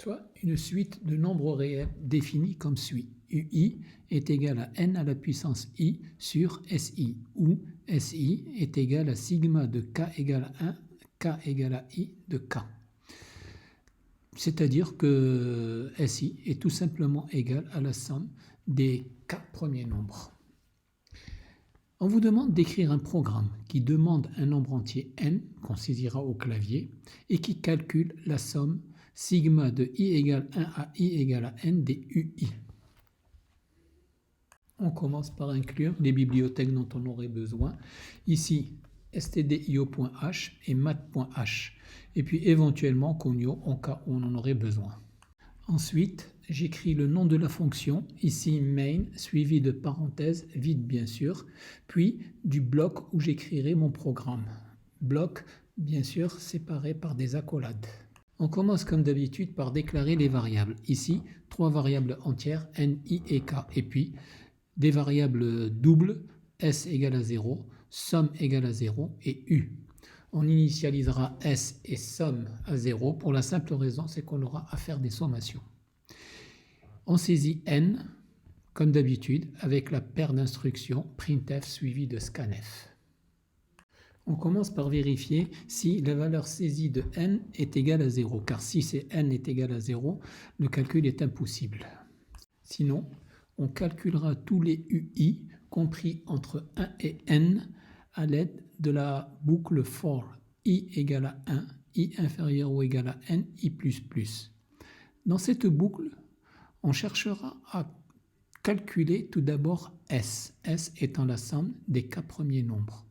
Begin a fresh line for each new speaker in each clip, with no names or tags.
Soit une suite de nombres réels définis comme suit. UI est égal à n à la puissance i sur SI, où SI est égal à sigma de k égale à 1, k égale à i de k. C'est-à-dire que SI est tout simplement égal à la somme des k premiers nombres. On vous demande d'écrire un programme qui demande un nombre entier n, qu'on saisira au clavier, et qui calcule la somme sigma de i égale 1 à i égale à n des UI. On commence par inclure les bibliothèques dont on aurait besoin. Ici, stdio.h et math.h. Et puis éventuellement Conio en cas où on en aurait besoin. Ensuite, j'écris le nom de la fonction, ici main, suivi de parenthèses, vide bien sûr, puis du bloc où j'écrirai mon programme. Bloc, bien sûr, séparé par des accolades. On commence comme d'habitude par déclarer les variables. Ici, 3 variables entières, n, i et k. Et puis, des variables doubles, s égale à 0, somme égale à 0 et u. On initialisera s et somme à 0 pour la simple raison, c'est qu'on aura à faire des sommations. On saisit n, comme d'habitude, avec la paire d'instructions printf suivie de scanf. On commence par vérifier si la valeur saisie de n est égale à 0, car si n est égal à 0, le calcul est impossible. Sinon, on calculera tous les UI compris entre 1 et n à l'aide de la boucle for i égale à 1, i inférieur ou égal à n, i++. Dans cette boucle, on cherchera à calculer tout d'abord s, s étant la somme des k premiers nombres.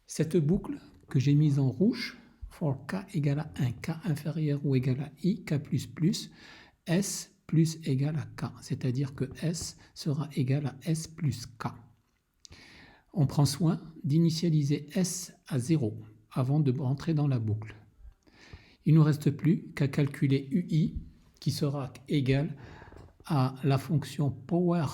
Cette boucle que j'ai mise en rouge, for k égale à 1, k inférieur ou égal à i, k++, s plus égal à k, c'est-à-dire que s sera égal à s plus k. On prend soin d'initialiser s à 0 avant de rentrer dans la boucle. Il ne nous reste plus qu'à calculer ui qui sera égal à la fonction power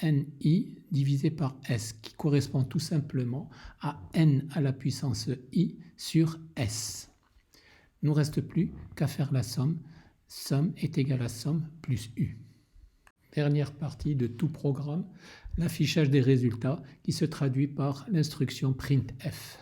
ni divisé par s qui correspond tout simplement à n à la puissance i sur s. Il ne nous reste plus qu'à faire la somme. Somme est égal à somme plus u. Dernière partie de tout programme, l'affichage des résultats qui se traduit par l'instruction printf.